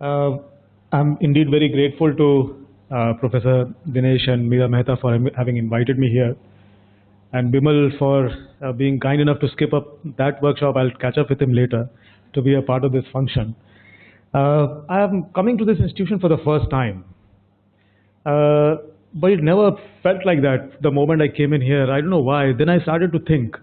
Uh, I'm indeed very grateful to Professor Dinesh and Meera Mehta for having invited me here, and Bimal for being kind enough to skip up that workshop. I'll catch up with him later to be a part of this function. I am coming to this institution for the first time, uh, but it never felt like that the moment I came in here. I don't know why. Then I started to think.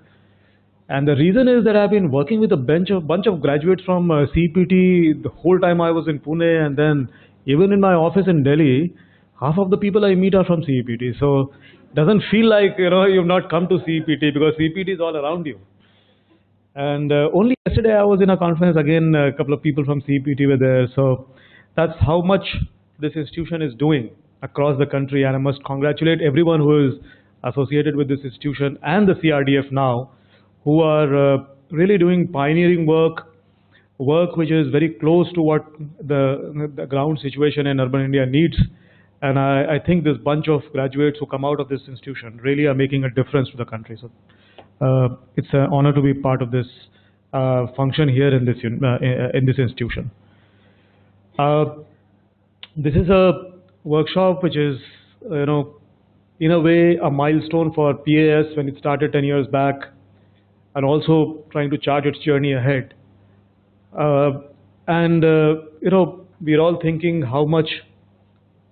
And the reason is that I've been working with a bunch of graduates from CPT the whole time I was in Pune, and then even in my office in Delhi, half of the people I meet are from CPT. So it doesn't feel like you've not come to CPT because CPT is all around you. And only yesterday I was in a conference again. A couple of people from CPT were there. So that's how much this institution is doing across the country, and I must congratulate everyone who is associated with this institution and the CRDF now, who are really doing pioneering work which is very close to what the ground situation in urban India needs. And I think this bunch of graduates who come out of this institution really are making a difference to the country. So it's an honor to be part of this function here in this institution. Uh, this is a workshop which is, in a way, a milestone for PAS when it started 10 years back, and also trying to chart its journey ahead. And we're all thinking how much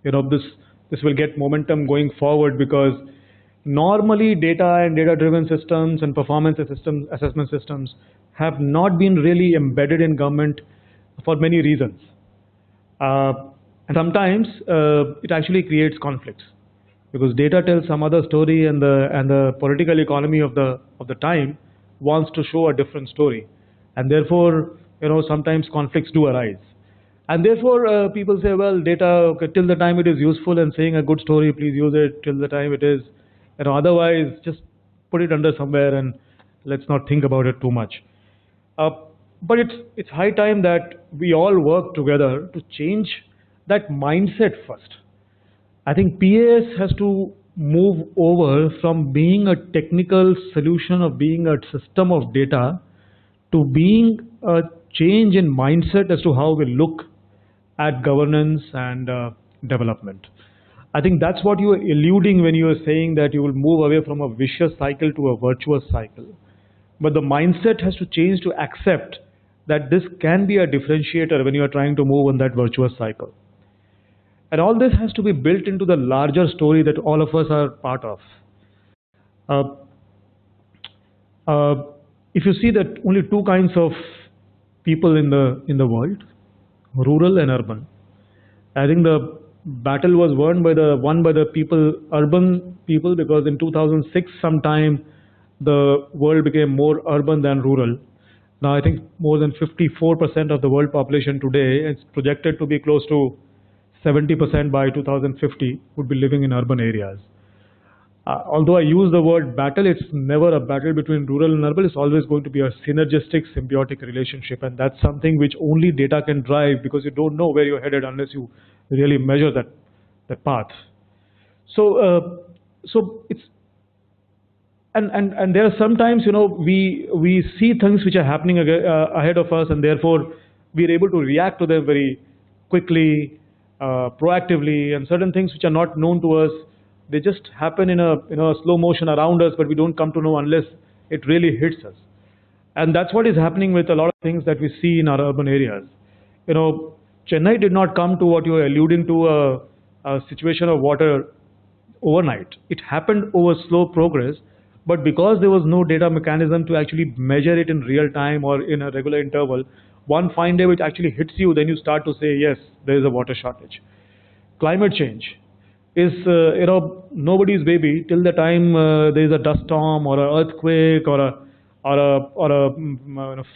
this will get momentum going forward, because normally data and data-driven systems and performance assessment systems have not been really embedded in government for many reasons. And sometimes it actually creates conflicts, because data tells some other story, and the political economy of the time wants to show a different story, and therefore sometimes conflicts do arise. And therefore people say, well, data, okay, till the time it is useful and saying a good story, please use it till the time it is, otherwise just put it under somewhere and let's not think about it too much. But it's high time that we all work together to change that mindset first. I think PAS has to move over from being a technical solution of being a system of data to being a change in mindset as to how we look at governance and development. I think that's what you are alluding when you are saying that you will move away from a vicious cycle to a virtuous cycle. But the mindset has to change to accept that this can be a differentiator when you are trying to move on that virtuous cycle. And all this has to be built into the larger story that all of us are part of. Uh, if you see that only two kinds of people in the world, rural and urban. I think the battle was won by the urban people, because in 2006 sometime the world became more urban than rural. Now I think more than 54% of the world population today, it's projected to be close to 70% by 2050, would be living in urban areas. Although I use the word battle, it's never a battle between rural and urban. It's always going to be a synergistic, symbiotic relationship, and that's something which only data can drive, because you don't know where you're headed unless you really measure that path. So it's and there are sometimes we see things which are happening ahead of us, and therefore we are able to react to them very quickly, proactively, and certain things which are not known to us, they just happen in a slow motion around us, but we don't come to know unless it really hits us. And that's what is happening with a lot of things that we see in our urban areas. Chennai did not come to what you are alluding to, a situation of water overnight. It happened over slow progress, but because there was no data mechanism to actually measure it in real time or in a regular interval, one fine day it actually hits you, then you start to say, yes, there is a water shortage. Climate change is nobody's baby till the time there is a dust storm or an earthquake or a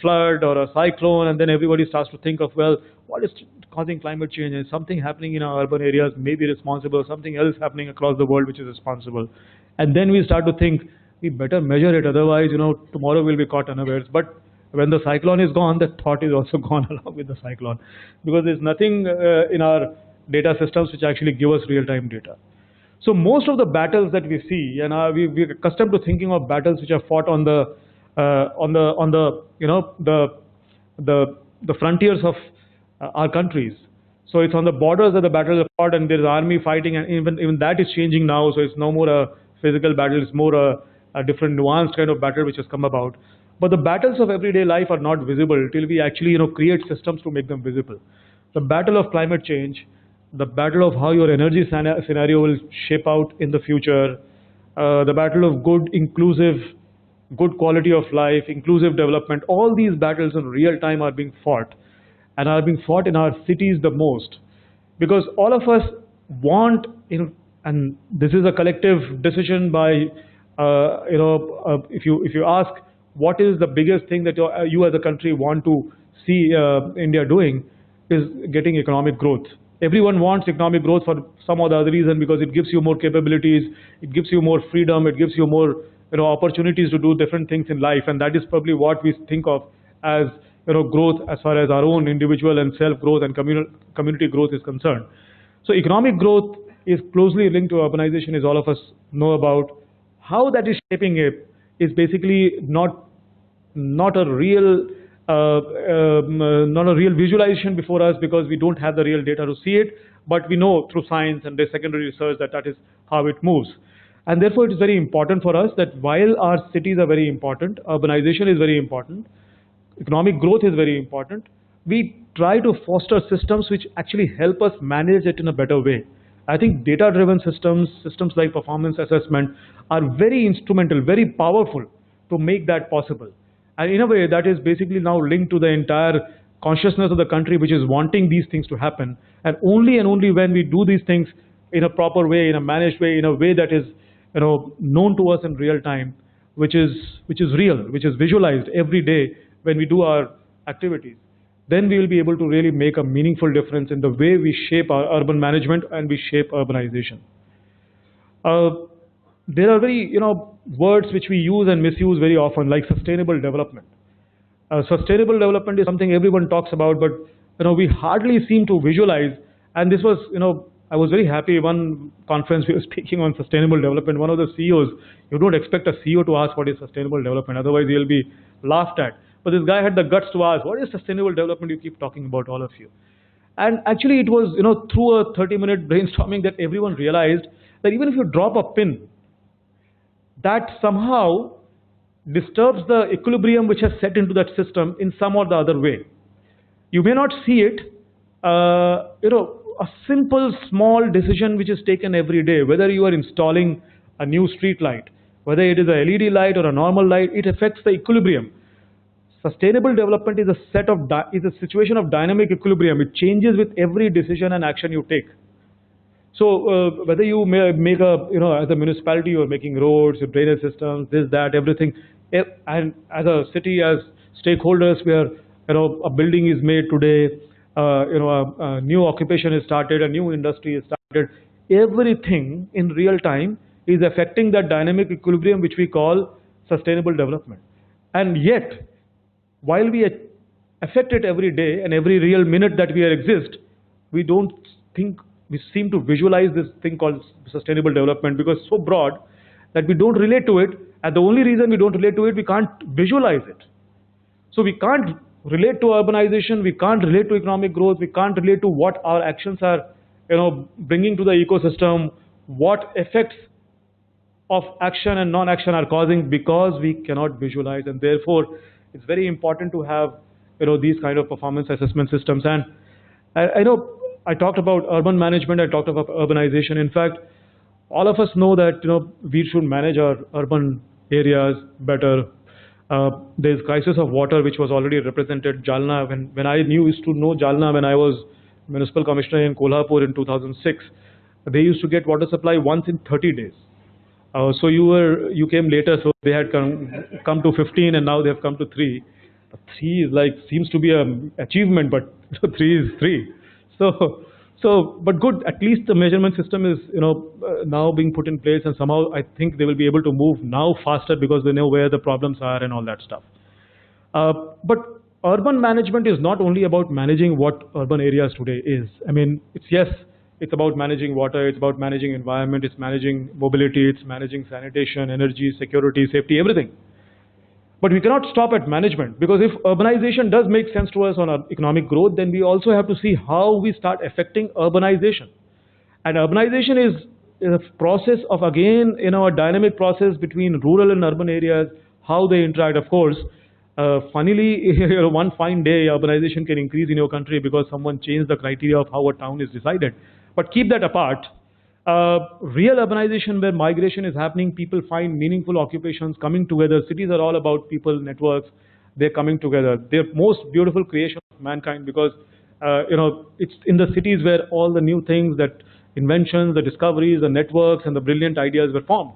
flood or a cyclone, and then everybody starts to think of, well, what is causing climate change? Is something happening in our urban areas may be responsible, something else happening across the world which is responsible, and then we start to think we better measure it, otherwise tomorrow we'll be caught unawares. But when the cyclone is gone, that thought is also gone along with the cyclone, because there's nothing in our data systems which actually give us real-time data. So most of the battles that we see, and we're accustomed to thinking of battles which are fought on the frontiers of our countries. So it's on the borders that the battles are fought, and there's army fighting, and even that is changing now. So it's no more a physical battle; it's more a different, nuanced kind of battle which has come about. But the battles of everyday life are not visible till we actually, create systems to make them visible. The battle of climate change, the battle of how your energy scenario will shape out in the future, the battle of good, inclusive, good quality of life, inclusive development, all these battles in real time are being fought, and are being fought in our cities the most. Because all of us want, and this is a collective decision by, if you ask what is the biggest thing that you as a country want to see India doing, is getting economic growth. Everyone wants economic growth for some or the other reason, because it gives you more capabilities, it gives you more freedom, it gives you more opportunities to do different things in life, and that is probably what we think of as growth as far as our own individual and self growth and community growth is concerned. So economic growth is closely linked to urbanization, as all of us know about. How that is shaping it is basically not a real not a real visualization before us, because we don't have the real data to see it, but we know through science and the secondary research that that is how it moves. And therefore it is very important for us that while our cities are very important, urbanization is very important, economic growth is very important, we try to foster systems which actually help us manage it in a better way. I think data-driven systems like performance assessment are very instrumental, very powerful to make that possible. And in a way, that is basically now linked to the entire consciousness of the country, which is wanting these things to happen. And only when we do these things in a proper way, in a managed way, in a way that is known to us in real time, which is real, which is visualized every day when we do our activities, then we will be able to really make a meaningful difference in the way we shape our urban management and we shape urbanization. There are very words which we use and misuse very often, like sustainable development. Sustainable development is something everyone talks about, but we hardly seem to visualize. And this was, I was very happy. One conference we were speaking on sustainable development. One of the CEOs, you don't expect a CEO to ask what is sustainable development, otherwise he'll be laughed at. But this guy had the guts to ask, what is sustainable development you keep talking about, all of you? And actually it was, through a 30-minute brainstorming that everyone realized that even if you drop a pin, that somehow disturbs the equilibrium which has set into that system in some or the other way. You may not see it, a simple small decision which is taken every day, whether you are installing a new street light, whether it is a LED light or a normal light, it affects the equilibrium. Sustainable development is a situation of dynamic equilibrium. It changes with every decision and action you take. So whether you make as a municipality, you're making roads, your drainage systems, this, that, everything, and as a city, as stakeholders, where a building is made today, a new occupation is started, a new industry is started, everything in real time is affecting that dynamic equilibrium which we call sustainable development. And yet, while we affect it every day and every real minute that we exist, we seem to visualize this thing called sustainable development, because it's so broad that we don't relate to it. And the only reason we don't relate to it, we can't visualize it. So we can't relate to urbanization, we can't relate to economic growth, we can't relate to what our actions are bringing to the ecosystem, what effects of action and non-action are causing, because we cannot visualize. And therefore it's very important to have these kind of performance assessment systems. And I know I talked about urban management, I talked about urbanization. In fact, all of us know that we should manage our urban areas better. There's crisis of water which was already represented. Jalna, when I used to know Jalna when I was municipal commissioner in Kolhapur in 2006, they used to get water supply once in 30 days. So you came later, so they had come to 15 and now they have come to 3. 3 is seems to be an achievement, but 3 is 3. But good, at least the measurement system is now being put in place, and somehow I think they will be able to move now faster because they know where the problems are and all that stuff. But urban management is not only about managing what urban areas today is. I mean, it's about managing water, it's about managing environment, it's managing mobility, it's managing sanitation, energy, security, safety, everything. But we cannot stop at management, because if urbanization does make sense to us on our economic growth, then we also have to see how we start affecting urbanization. And urbanization is a process of, again, a dynamic process between rural and urban areas, how they interact. Of course, funnily, one fine day, urbanization can increase in your country because someone changed the criteria of how a town is decided. But keep that apart. Real urbanization, where migration is happening, people find meaningful occupations, coming together. Cities are all about people, networks. They're coming together. They're most beautiful creation of mankind, because it's in the cities where all the new things, that inventions, the discoveries, the networks, and the brilliant ideas were formed.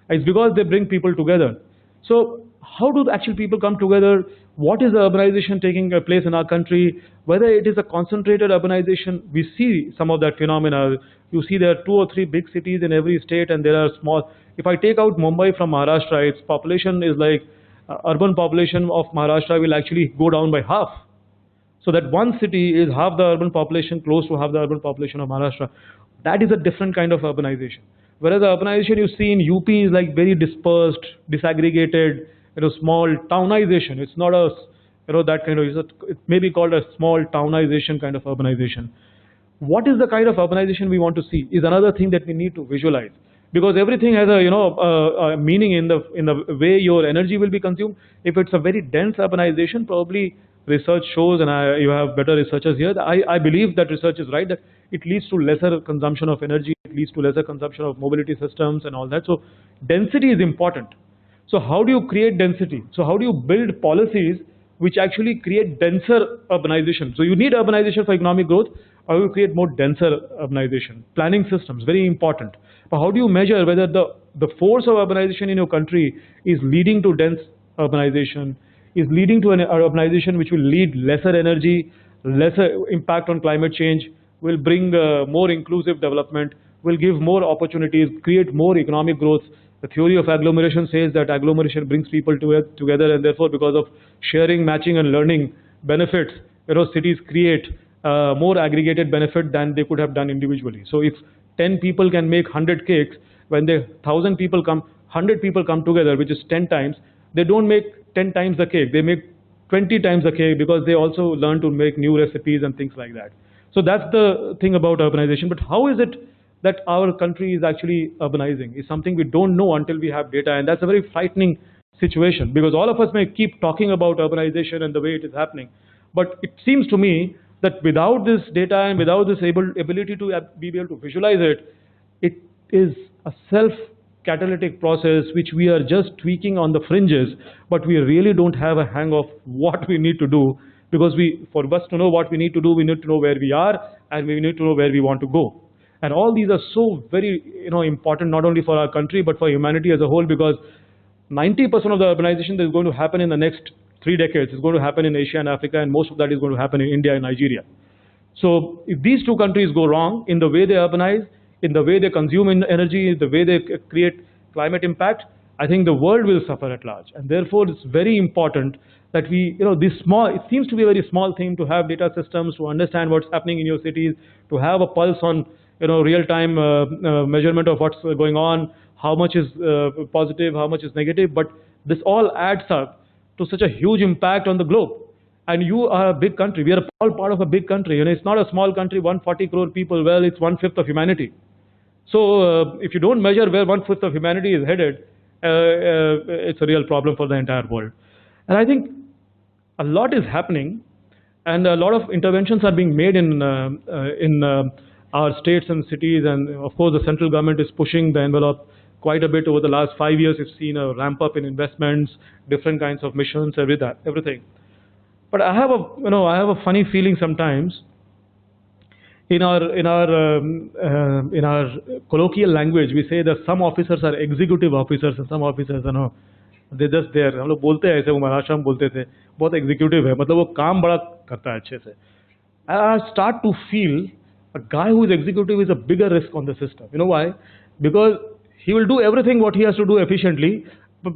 It's because they bring people together. So how do actual people come together? What is the urbanization taking place in our country? Whether it is a concentrated urbanization, we see some of that phenomena. You see there are 2 or 3 big cities in every state, and there are small. If I take out Mumbai from Maharashtra, its population is like, urban population of Maharashtra will actually go down by half. So that one city is half the urban population, close to half the urban population of Maharashtra. That is a different kind of urbanization. Whereas the urbanization you see in UP is like very dispersed, disaggregated, small townization. It's not a, that kind of, it may be called a small townization kind of urbanization. What is the kind of urbanization we want to see is another thing that we need to visualize, because everything has a meaning in the way your energy will be consumed. If it's a very dense urbanization, probably research shows, and you have better researchers here, I believe that research is right, that it leads to lesser consumption of energy, it leads to lesser consumption of mobility systems and all that. So density is important. So how do you create density? So how do you build policies which actually create denser urbanization? So you need urbanization for economic growth, or you create more denser urbanization. Planning systems, very important. But how do you measure whether the force of urbanization in your country is leading to dense urbanization, is leading to an urbanization which will lead lesser energy, lesser impact on climate change, will bring more inclusive development, will give more opportunities, create more economic growth. The theory of agglomeration says that agglomeration brings people together, and therefore, because of sharing, matching, and learning benefits, cities create more aggregated benefit than they could have done individually. So if 10 people can make 100 cakes, when 1,000 people come, 100 people come together, which is 10 times, they don't make 10 times the cake, they make 20 times the cake, because they also learn to make new recipes and things like that. So that's the thing about urbanization. But how is it that our country is actually urbanizing is something we don't know until we have data, and that's a very frightening situation, because all of us may keep talking about urbanization and the way it is happening, but it seems to me that without this data and without this ability to be able to visualize it, it is a self-catalytic process which we are just tweaking on the fringes, but we really don't have a hang of what we need to do, because for us to know what we need to do, we need to know where we are, and we need to know where we want to go. And all these are so very important, not only for our country but for humanity as a whole, because 90% of the urbanization that is going to happen in the next 3 decades is going to happen in Asia and Africa, and most of that is going to happen in India and Nigeria. So if these 2 countries go wrong in the way they urbanize, in the way they consume energy, the way they create climate impact, I think the world will suffer at large. And therefore it's very important that we, it seems to be a very small thing to have data systems, to understand what's happening in your cities, to have a pulse on real-time measurement of what's going on, how much is positive, how much is negative, but this all adds up to such a huge impact on the globe. And you are a big country. We are all part of a big country. It's not a small country, 140 crore people. Well, it's 1/5 of humanity. So if you don't measure where 1/5 of humanity is headed, it's a real problem for the entire world. And I think a lot is happening, and a lot of interventions are being made in our states and cities, and of course the central government is pushing the envelope quite a bit. Over the last 5 years, we've seen a ramp up in investments, different kinds of missions, everything. But I have a funny feeling sometimes. In our colloquial language, we say that some officers are executive officers and some officers are they're just there. हम लोग बोलते हैं ऐसे, वो महाराष्ट्र में बोलते थे, बहुत executive है, मतलब वो काम बड़ा करता है अच्छे से. I start to feel a guy who is executive is a bigger risk on the system. You know why? Because he will do everything what he has to do efficiently, but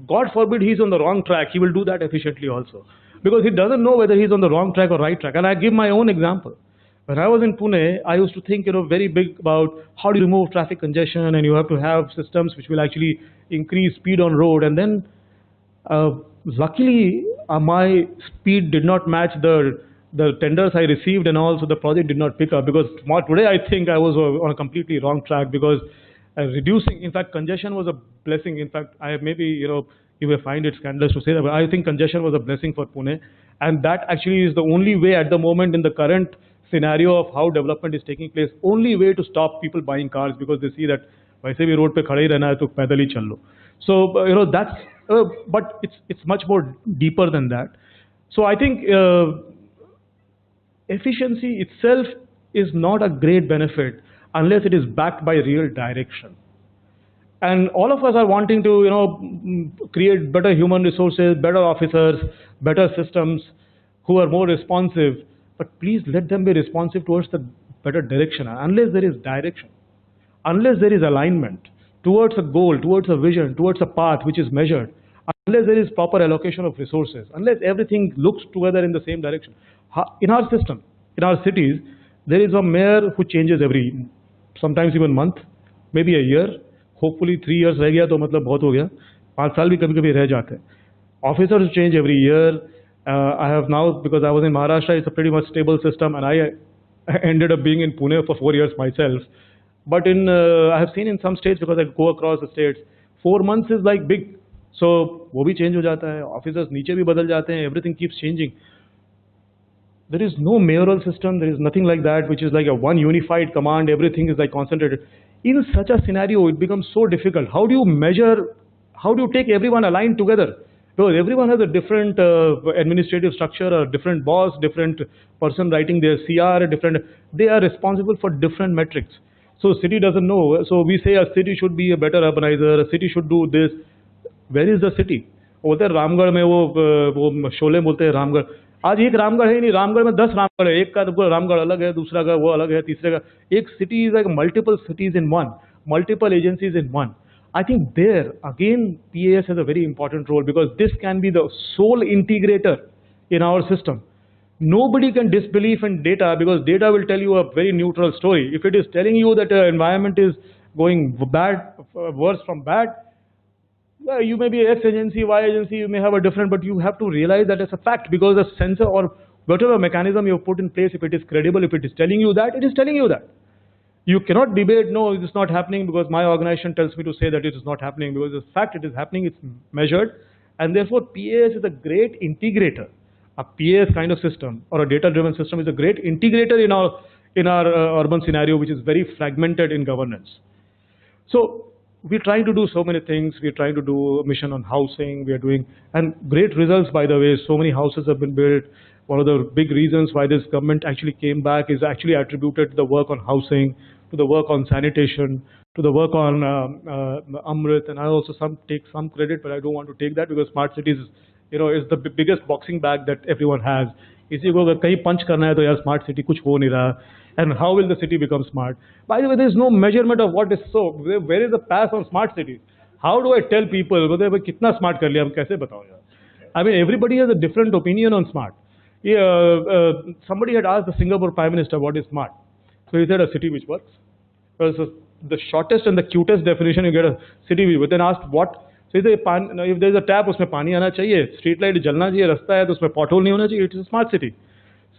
God forbid he's on the wrong track, he will do that efficiently also. Because he doesn't know whether he's on the wrong track or right track. And I give my own example. When I was in Pune, I used to think, very big about how do you remove traffic congestion, and you have to have systems which will actually increase speed on road. And then Luckily, my speed did not match the tenders I received, and also the project did not pick up, because today I think I was on a completely wrong track, because reducing, in fact, congestion was a blessing. In fact, I maybe, you may find it scandalous to say that, but I think congestion was a blessing for Pune, and that actually is the only way at the moment in the current scenario of how development is taking place, only way to stop people buying cars, because they see that वैसे भी road पे खड़े ही रहना है तो पैदल ही चल लो. So that's but it's much more deeper than that. So I think efficiency itself is not a great benefit unless it is backed by real direction. And all of us are wanting to create better human resources, better officers, better systems who are more responsive, but please let them be responsive towards the better direction. Unless there is direction, unless there is alignment towards a goal, towards a vision, towards a path which is measured, unless there is proper allocation of resources, unless everything looks together in the same direction. In our system, in our cities, there is a mayor who changes every, sometimes even month, maybe a year. Hopefully 3 years रह गया तो मतलब बहुत हो गया. 5 साल भी कभी-कभी रह जाते हैं. Officers change every year. I have now, because I was in Maharashtra, it's a pretty much stable system, and I ended up being in Pune for 4 years myself. But I have seen in some states, because I go across the states, 4 months is like big. So वो भी change हो जाता है. Officers नीचे भी बदल जाते हैं. Everything keeps changing. There is no mayoral system. There is nothing like that, which is like a one unified command. Everything is like concentrated. In such a scenario, it becomes so difficult. How do you measure? How do you take everyone aligned together? Because everyone has a different administrative structure, a different boss, different person writing their CR, different. They are responsible for different metrics. So city doesn't know. So we say a city should be a better urbanizer. A city should do this. Where is the city? बोलते हैं रामगढ़ में वो शोले बोलते हैं रामगढ़. आज एक रामगढ़ है ही नहीं. रामगढ़ में 10 रामगढ़ है. एक का रामगढ़ अलग है, दूसरा का वो अलग है, तीसरे का. एक city is like multiple cities in one, multiple agencies in one. I think there again PAS has a very important role, because this can be the sole integrator in our system. Nobody can disbelieve in data, because data will tell you a very neutral story. If it is telling you that environment is going bad, worse from bad, well, you may be X agency, Y agency, you may have a different, but you have to realize that it's a fact, because the sensor or whatever mechanism you have put in place, if it is credible, if it is telling you that, it is telling you that. You cannot debate, no, it is not happening because my organization tells me to say that it is not happening, because the fact it is happening, it's measured, and therefore PAS is a great integrator. A PAS kind of system or a data-driven system is a great integrator in our urban scenario, which is very fragmented in governance. So we're trying to do so many things. We're trying to do a mission on housing. We are doing, and great results, by the way. So many houses have been built. One of the big reasons why this government actually came back is actually attributed to the work on housing, to the work on sanitation, to the work on Amrit. And I also take some credit, but I don't want to take that, because smart cities, is the biggest boxing bag that everyone has. किसी को अगर कहीं पंच करना है तो यार smart city कुछ हो नहीं रहा. And how will the city become smart? By the way, there is no measurement of what is so. Where is the path on smart cities? How do I tell people whether भाई कितना smart कर लिया, हम कैसे बताओ यार? I mean, everybody has a different opinion on smart. Somebody had asked the Singapore Prime Minister what is smart. So he said a city which works. So the shortest and the cutest definition you get a city which. Then asked what? So he said if there is a tap, उसमें पानी आना चाहिए, street light जलना चाहिए, रास्ता है तो उसमें pothole नहीं होना चाहिए. It is a smart city.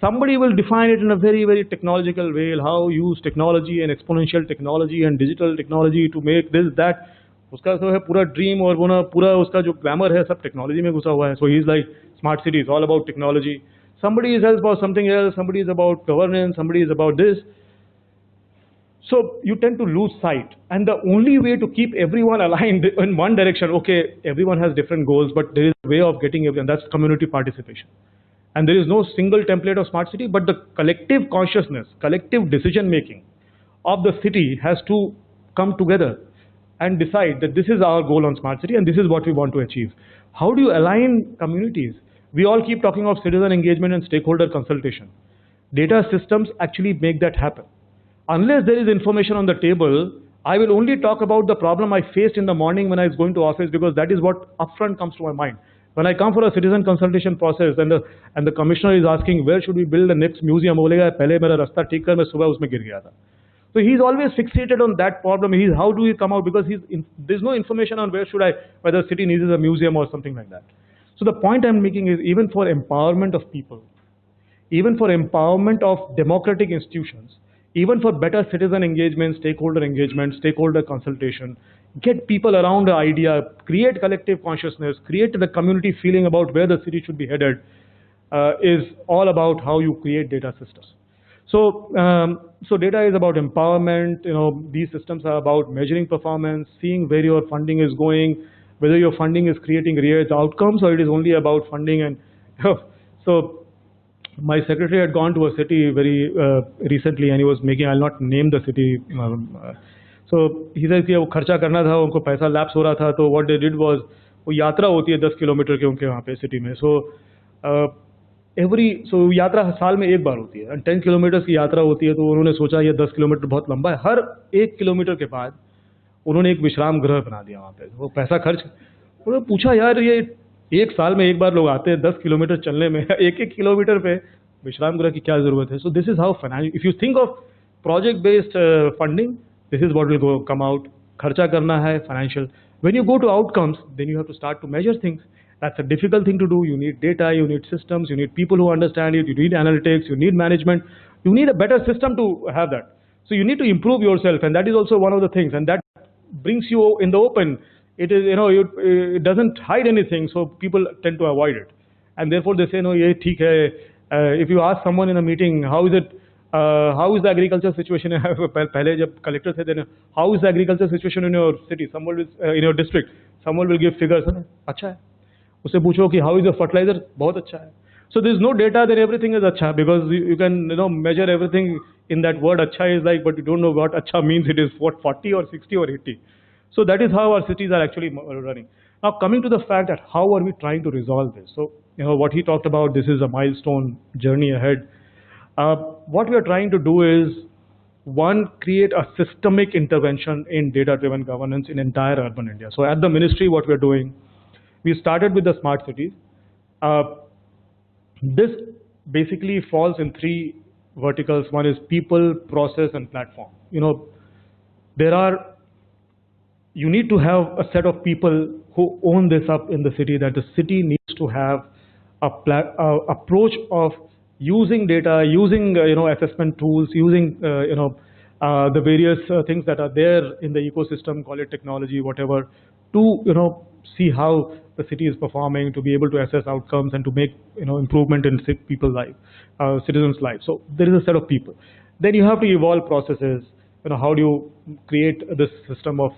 Somebody will define it in a very, very technological way, how use technology and exponential technology and digital technology to make this, that. उसका तो है पूरा dream और वो ना पूरा उसका जो glamour है सब technology में घुसा हुआ है. So he's like smart city is all about technology. Somebody is about something else. Somebody is about governance. Somebody is about this. So you tend to lose sight, and the only way to keep everyone aligned in one direction. Okay, everyone has different goals, but there is a way of getting everyone. That's community participation. And there is no single template of smart city, but the collective consciousness, collective decision making of the city has to come together and decide that this is our goal on smart city and this is what we want to achieve. How do you align communities? We all keep talking of citizen engagement and stakeholder consultation. Data systems actually make that happen. Unless there is information on the table, I will only talk about the problem I faced in the morning when I was going to office, because that is what upfront comes to my mind. When I come for a citizen consultation process and the commissioner is asking where should we build the next museum, बोलेगा पहले मेरा रास्ता ठीक कर, मैं सुबह उसमें गिर गया था. So he's always fixated on that problem. How do we come out? Because there's no information on whether city needs a museum or something like that. So the point I'm making is, even for empowerment of people, even for empowerment of democratic institutions, even for better citizen engagement, stakeholder consultation, get people around the idea, create collective consciousness, create the community feeling about where the city should be headed, is all about how you create data systems. So data is about empowerment. These systems are about measuring performance, seeing where your funding is going, whether your funding is creating real outcomes or it is only about funding. And so my secretary had gone to a city very recently, and he was making, I'll not name the city. So he said कि वो खर्चा करना था, उनको पैसा lapse हो रहा था, तो what they did was, वो यात्रा होती है 10 किलोमीटर के उनके वहाँ पे सिटी में. So यात्रा साल में एक बार होती है, 10 किलोमीटर की यात्रा होती है. तो उन्होंने सोचा ये 10 किलोमीटर बहुत लंबा है. हर 1 किलोमीटर के बाद उन्होंने एक विश्राम गृह बना दिया वहाँ पे. वो पैसा खर्च, उन्होंने पूछा यार ये एक साल में एक बार लोग आते हैं 10 किलोमीटर चलने में, एक किलोमीटर पे विश्राम गृह की क्या जरूरत है. So this is how financial, if you think of project based funding, this is what will come out. खर्चा करना है financial. When you go to outcomes, then you have to start to measure things. That's a difficult thing to do. You need data, you need systems, you need people who understand it, you need analytics, you need management, you need a better system to have that. So you need to improve yourself, and that is also one of the things, and that brings you in the open. It is, it doesn't hide anything, so people tend to avoid it, and therefore they say no, ye theek hai. If you ask someone in a meeting, how is the agriculture situation? Pehle jab collector the, then how is the agriculture situation in your city? Someone will, in your district, someone will give figures. Acha hai. उससे पूछो कि how is your fertiliser, बहुत अच्छा है. So there is no data that everything is अच्छा, because you can measure everything in that word अच्छा is like, but you don't know what अच्छा means. It is what 40 or 60 or 80. So that is how our cities are actually running. Now coming to the fact that how are we trying to resolve this? So what he talked about, this is a milestone journey ahead. What we are trying to do is, one, create a systemic intervention in data-driven governance in entire urban India. So at the ministry, what we are doing, we started with the smart cities. This basically falls in 3 verticals. One is people, process, and platform. You need to have a set of people who own this up in the city, that the city needs to have a approach of using data, using assessment tools, using the various things that are there in the ecosystem, call it technology, whatever, to see how the city is performing, to be able to assess outcomes and to make improvement in people's life, citizens' lives. So there is a set of people. Then you have to evolve processes. How do you create this system of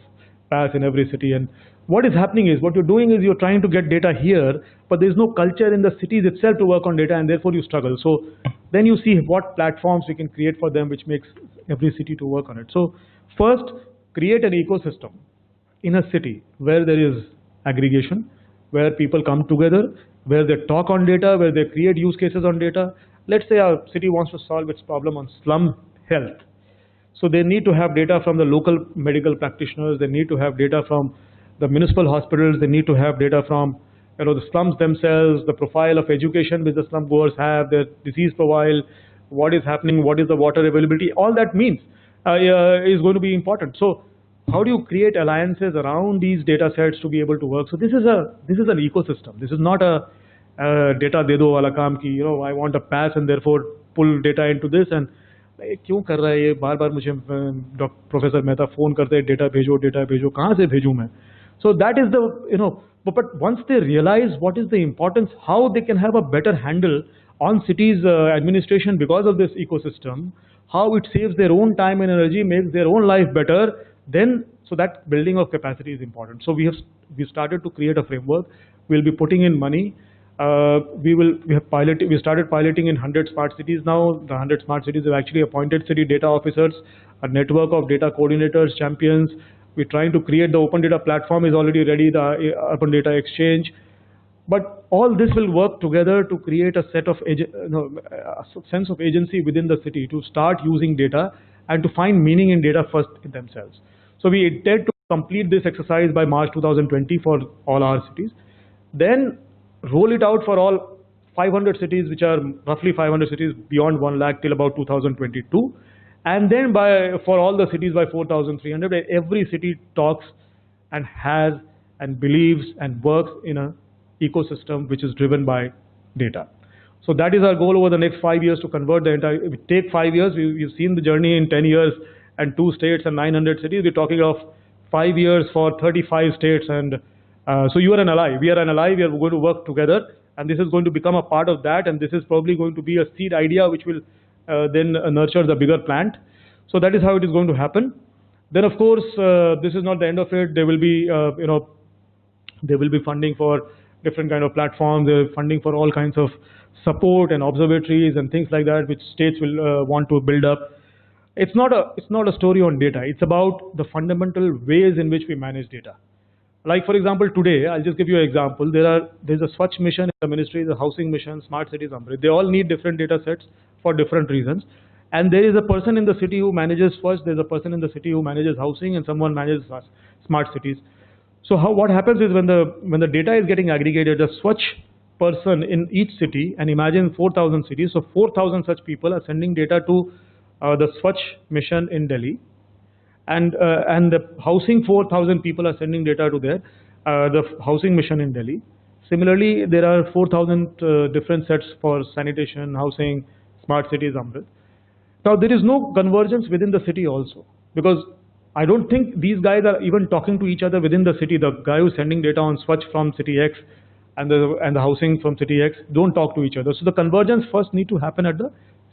PaaS in every city? And what is happening is, what you're doing is you're trying to get data here, but there's no culture in the cities itself to work on data, and therefore you struggle. So then you see what platforms we can create for them, which makes every city to work on it. So first, create an ecosystem in a city where there is aggregation, where people come together, where they talk on data, where they create use cases on data. Let's say a city wants to solve its problem on slum health. So they need to have data from the local medical practitioners, they need to have data from the municipal hospitals, they need to have data from the slums themselves, the profile of education which the slum goers have, their disease profile, what is happening, what is the water availability, all that means is going to be important. So how do you create alliances around these data sets to be able to work? So this is an ecosystem. This is not a data de do wala kaam ki, I want a PaaS and therefore pull data into this, and क्यों कर रहा है ये, बार बार मुझे professor Mehta phone करते हैं, data भेजो, कहाँ से भेजूँ मैं? So that is the, but once they realize what is the importance, how they can have a better handle on cities administration because of this ecosystem, how it saves their own time and energy, makes their own life better, then so that building of capacity is important. So we started to create a framework. We'll be putting in money. We started piloting in 100 smart cities now. The 100 smart cities have actually appointed city data officers, a network of data coordinators, champions. We're trying to create the open data platform is already ready, the open data exchange. But all this will work together to create a set of a sense of agency within the city to start using data and to find meaning in data first in themselves. So we intend to complete this exercise by March 2020 for all our cities. Then roll it out for all 500 cities, which are roughly 500 cities beyond 1 lakh till about 2022. And then for all the cities by 4,300, where every city talks and has and believes and works in an ecosystem which is driven by data. So that is our goal over the next 5 years, to convert the entire. It will take 5 years. We've seen the journey in 10 years and 2 states and 900 cities. We're talking of 5 years for 35 states. And so you are an ally. We are an ally. We are going to work together. And this is going to become a part of that. And this is probably going to be a seed idea which will then nurture the bigger plant. So that is how it is going to happen. Then, of course, this is not the end of it. There will be, there will be funding for different kind of platforms. There is funding for all kinds of support and observatories and things like that, which states will want to build up. It's not a story on data. It's about the fundamental ways in which we manage data. Like, for example, today, I'll just give you an example. There's a Swachh mission in the ministry, the housing mission, smart cities, Amrit. They all need different data sets for different reasons. And there is a person in the city who manages Swachh, there's a person in the city who manages housing, and someone manages smart cities. So what happens is when the data is getting aggregated, the Swachh person in each city, and imagine 4,000 cities, so 4,000 such people are sending data to the Swachh mission in Delhi. And the housing 4,000 people are sending data to the housing mission in Delhi. Similarly, there are 4,000 different sets for sanitation, housing, smart cities, Amrit. Now, there is no convergence within the city also, because I don't think these guys are even talking to each other within the city. The guy who's sending data on Swachh from city X and the housing from city X don't talk to each other. So the convergence first need to happen at the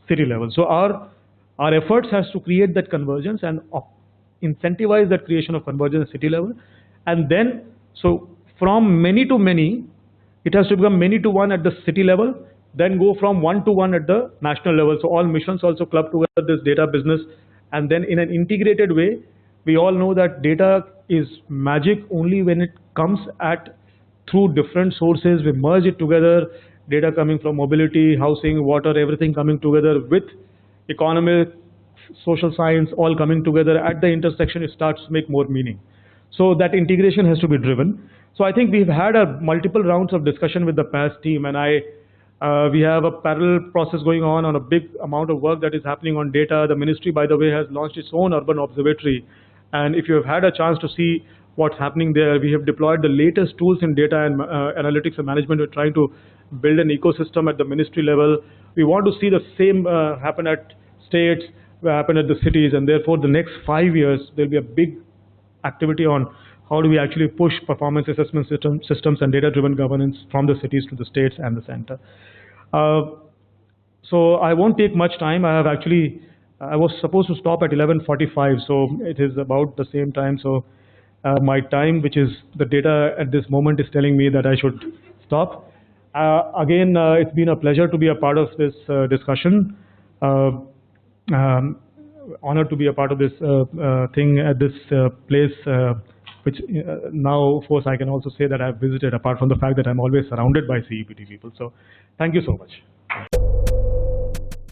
city level. So our efforts has to create that convergence and incentivize that creation of convergence at city level. And then, so from many to many, it has to become many to one at the city level, then go from 1 to 1 at the national level. So all missions also club together this data business, and then in an integrated way. We all know that data is magic only when it comes through different sources. We merge it together, data coming from mobility, housing, water, everything coming together with economic, social science, all coming together. At the intersection, it starts to make more meaning. So that integration has to be driven. So I think we've had multiple rounds of discussion with the PAS team, and we have a parallel process going on a big amount of work that is happening on data. The ministry, by the way, has launched its own urban observatory. And if you have had a chance to see what's happening there, we have deployed the latest tools in data and analytics and management. We're trying to build an ecosystem at the ministry level. We want to see the same happen at states, happen at the cities, and therefore the next 5 years, there'll be a big activity on how do we actually push performance assessment systems and data-driven governance from the cities to the states and the center. So I won't take much time. I was supposed to stop at 11:45, so it is about the same time. So my time, which is the data at this moment, is telling me that I should stop. Again, it's been a pleasure to be a part of this discussion. Honored to be a part of this thing at this place, which now, of course, I can also say that I've visited, apart from the fact that I'm always surrounded by CEPT people. So thank you so much.